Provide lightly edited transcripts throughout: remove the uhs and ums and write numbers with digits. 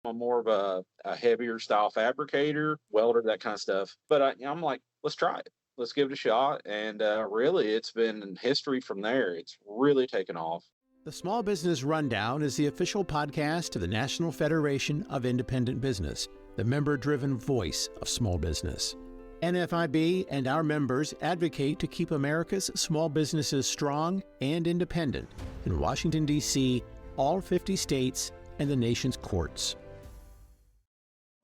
I'm more of a heavier style fabricator, welder, that kind of stuff. But I'm like, let's try it. Let's give it a shot. And really, it's been history from there. It's really taken off. The Small Business Rundown is the official podcast of the National Federation of Independent Business, the member-driven voice of small business. NFIB and our members advocate to keep America's small businesses strong and independent in Washington, D.C., all 50 states, and the nation's courts.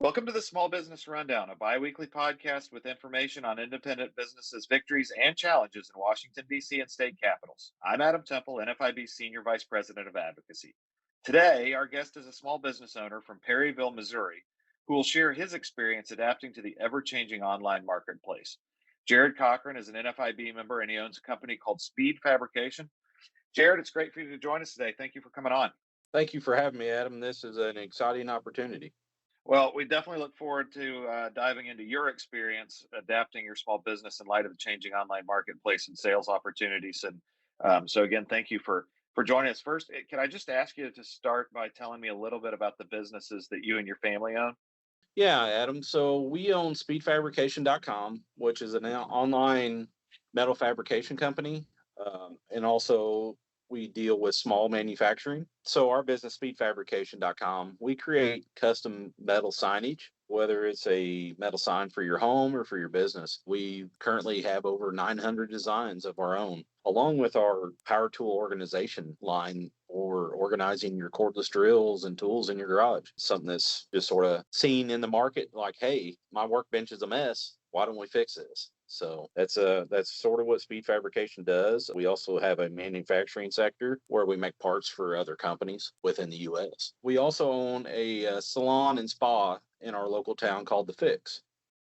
Welcome to the Small Business Rundown, a bi-weekly podcast with information on independent businesses' victories and challenges in Washington, D.C. and state capitals. I'm Adam Temple, NFIB Senior Vice President of Advocacy. Today, our guest is a small business owner from Perryville, Missouri, who will share his experience adapting to the ever-changing online marketplace. Jared Cochran is an NFIB member, and he owns a company called Speed Fabrication. Jared, it's great for you to join us today. Thank you for coming on. Thank you for having me, Adam. This is an exciting opportunity. Well, we definitely look forward to diving into your experience adapting your small business in light of the changing online marketplace and sales opportunities. And so again, thank you for joining us. First, can I just ask you to start by telling me a little bit about the businesses that you and your family own? Yeah, Adam. So we own speedfabrication.com, which is an online metal fabrication company. And also we deal with small manufacturing. So our business, speedfabrication.com, we create custom metal signage, whether it's a metal sign for your home or for your business. We currently have over 900 designs of our own, along with our power tool organization line for organizing your cordless drills and tools in your garage. Something that's just sort of seen in the market like, hey, my workbench is a mess. Why don't we fix this? So that's sort of what Speed Fabrication does. We also have a manufacturing sector where we make parts for other companies within the U.S. We also own a salon and spa in our local town called the Fixx.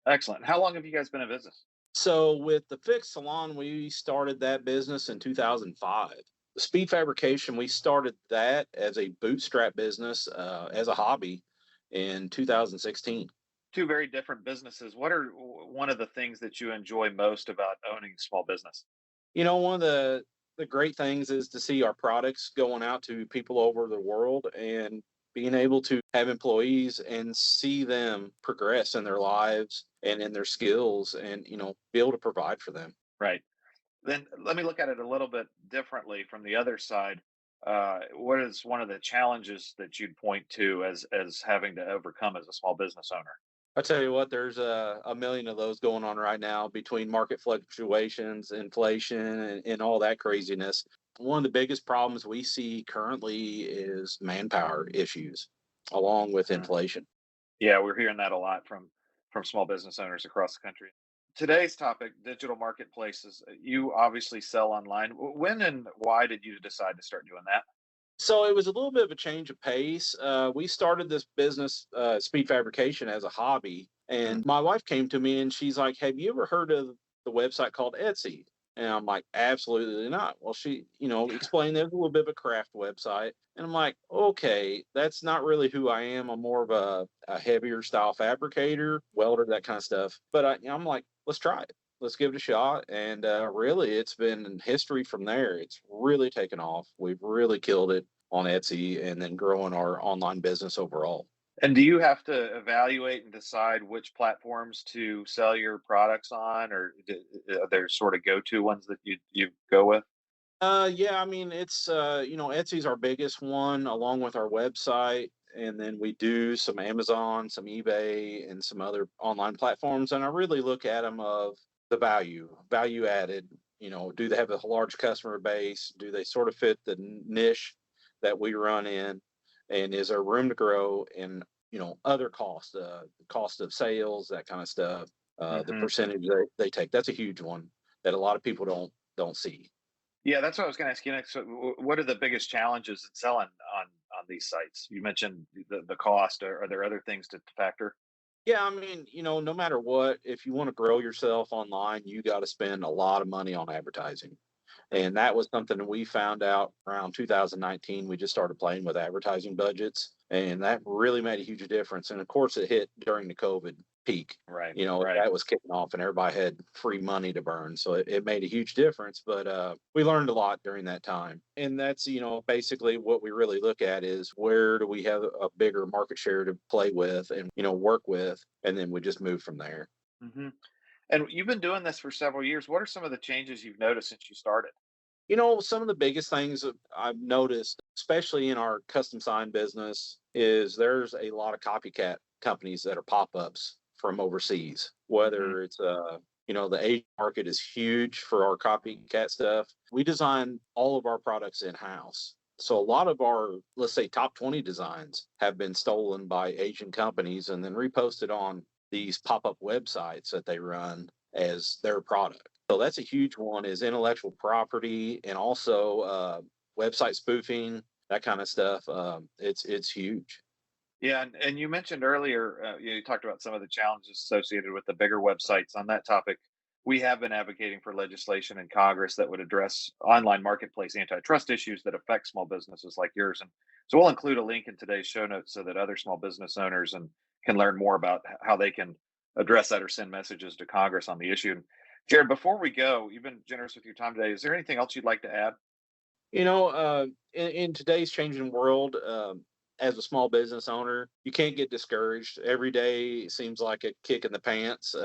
Excellent. How long have you guys been in business? So with the Fixx salon, we started that business in 2005. The Speed Fabrication, we started that as a bootstrap business as a hobby in 2016. Two very different businesses. What are one of the things that you enjoy most about owning a small business? You know, one of the great things is to see our products going out to people over the world and being able to have employees and see them progress in their lives and in their skills and, be able to provide for them. Right. Then let me look at it a little bit differently from the other side. What is one of the challenges that you'd point to as having to overcome as a small business owner? I tell you what, there's a million of those going on right now between market fluctuations, inflation, and all that craziness. One of the biggest problems we see currently is manpower issues, along with inflation. Yeah, we're hearing that a lot from small business owners across the country. Today's topic, digital marketplaces. You obviously sell online. When and why did you decide to start doing that? So it was a little bit of a change of pace. We started this business, Speed Fabrication, as a hobby. And my wife came to me and she's like, have you ever heard of the website called Etsy? And I'm like, absolutely not. Well, she, explained there's a little bit of a craft website. And I'm like, okay, that's not really who I am. I'm more of a heavier style fabricator, welder, that kind of stuff. But I'm like, let's try it. Let's give it a shot. And really, it's been history from there. It's really taken off. We've really killed it on Etsy and then growing our online business overall. And do you have to evaluate and decide which platforms to sell your products on, or are there sort of go-to ones that you go with? Yeah, I mean, it's, Etsy's our biggest one along with our website. And then we do some Amazon, some eBay, and some other online platforms. And I really look at them of the value added. Do they have a large customer base? Do they sort of fit the niche that we run in? And is there room to grow in, other costs, cost of sales, that kind of stuff, the percentage they take? That's a huge one that a lot of people don't see. Yeah, that's what I was going to ask you next. So what are the biggest challenges in selling on these sites? You mentioned the cost. Are there other things to factor? Yeah, I mean, no matter what, if you want to grow yourself online, you got to spend a lot of money on advertising. And that was something that we found out around 2019. We just started playing with advertising budgets, and that really made a huge difference. And of course, it hit during the COVID peak. Right. That was kicking off and everybody had free money to burn. So it made a huge difference, but we learned a lot during that time. And that's, basically what we really look at is where do we have a bigger market share to play with and, work with. And then we just move from there. Hmm. And you've been doing this for several years. What are some of the changes you've noticed since you started? Some of the biggest things that I've noticed, especially in our custom sign business, is there's a lot of copycat companies that are pop-ups from overseas, whether it's the Asian market is huge for our copycat stuff. We design all of our products in-house. So a lot of our, let's say, top 20 designs have been stolen by Asian companies and then reposted on these pop-up websites that they run as their product. So that's a huge one, is intellectual property and also website spoofing, that kind of stuff. It's huge. Yeah, and you mentioned earlier, you talked about some of the challenges associated with the bigger websites. On that topic, we have been advocating for legislation in Congress that would address online marketplace antitrust issues that affect small businesses like yours. And so we'll include a link in today's show notes so that other small business owners can learn more about how they can address that or send messages to Congress on the issue. And Jared, before we go, you've been generous with your time today. Is there anything else you'd like to add? In today's changing world, as a small business owner, you can't get discouraged. Every day seems like a kick in the pants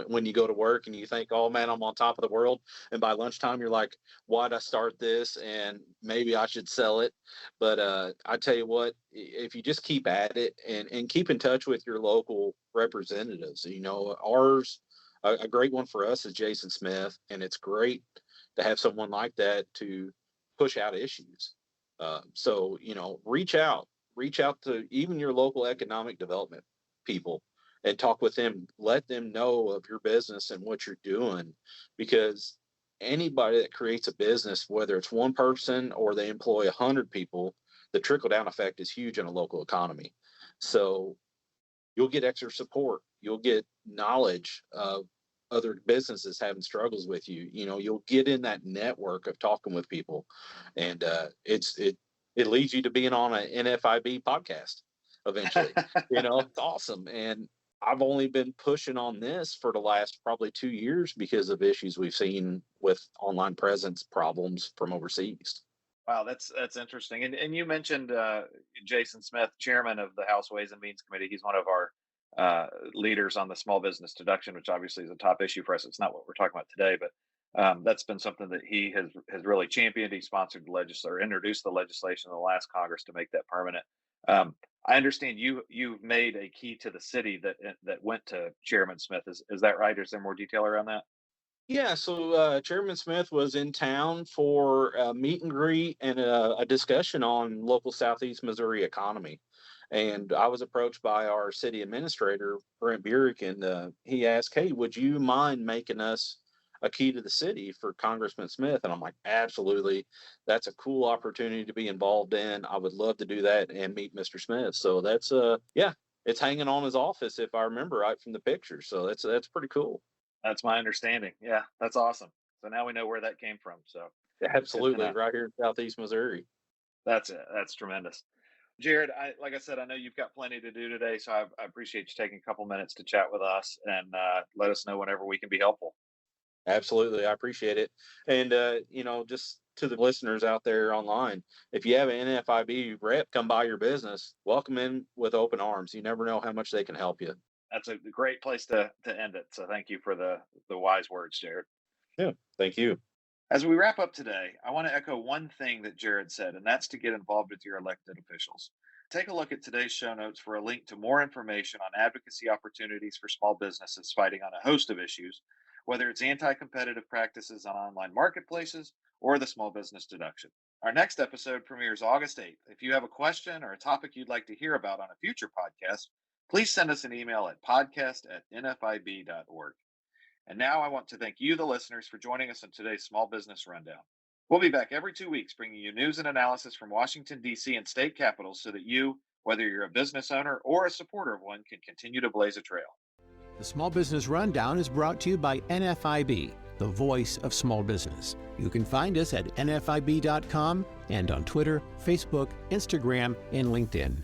when you go to work and you think, oh man, I'm on top of the world. And by lunchtime, you're like, why'd I start this? And maybe I should sell it. But I tell you what, if you just keep at it and keep in touch with your local representatives, a great one for us is Jason Smith. And it's great to have someone like that to push out issues. So, reach out to even your local economic development people and talk with them. Let them know of your business and what you're doing, because anybody that creates a business, whether it's one person or they employ 100 people, the trickle down effect is huge in a local economy. So you'll get extra support. You'll get knowledge of other businesses having struggles with you. You'll get in that network of talking with people, and it leads you to being on an NFIB podcast eventually. It's awesome. And I've only been pushing on this for the last probably 2 years because of issues we've seen with online presence problems from overseas. Wow, that's interesting. And you mentioned Jason Smith, chairman of the House Ways and Means Committee. He's one of our leaders on the small business deduction, which obviously is a top issue for us. It's not what we're talking about today, but that's been something that he has really championed. He sponsored the legislature, introduced the legislation in the last Congress to make that permanent. I understand you've made a key to the city that went to Chairman Smith. Is that right? Or is there more detail around that? Yeah, so Chairman Smith was in town for a meet and greet and a discussion on local Southeast Missouri economy. And I was approached by our city administrator, Brent Burek, and he asked, hey, would you mind making us a key to the city for Congressman Smith? And I'm like, absolutely. That's a cool opportunity to be involved in. I would love to do that and meet Mr. Smith. So that's, it's hanging on his office, if I remember right from the picture. So that's pretty cool. That's my understanding. Yeah, that's awesome. So now we know where that came from. So absolutely, right here in Southeast Missouri. That's it. That's tremendous. Jared, like I said, I know you've got plenty to do today, so I appreciate you taking a couple minutes to chat with us and let us know whenever we can be helpful. Absolutely, I appreciate it. And just to the listeners out there online, if you have an NFIB rep come by your business, welcome in with open arms. You never know how much they can help you. That's a great place to end it. So thank you for the wise words, Jared. Yeah, thank you. As we wrap up today, I want to echo one thing that Jared said, and that's to get involved with your elected officials. Take a look at today's show notes for a link to more information on advocacy opportunities for small businesses fighting on a host of issues, whether it's anti-competitive practices on online marketplaces or the small business deduction. Our next episode premieres August 8th. If you have a question or a topic you'd like to hear about on a future podcast, please send us an email at podcast@nfib.org. And now I want to thank you, the listeners, for joining us on today's Small Business Rundown. We'll be back every 2 weeks bringing you news and analysis from Washington, D.C. and state capitals so that you, whether you're a business owner or a supporter of one, can continue to blaze a trail. The Small Business Rundown is brought to you by NFIB, the voice of small business. You can find us at nfib.com and on Twitter, Facebook, Instagram, and LinkedIn.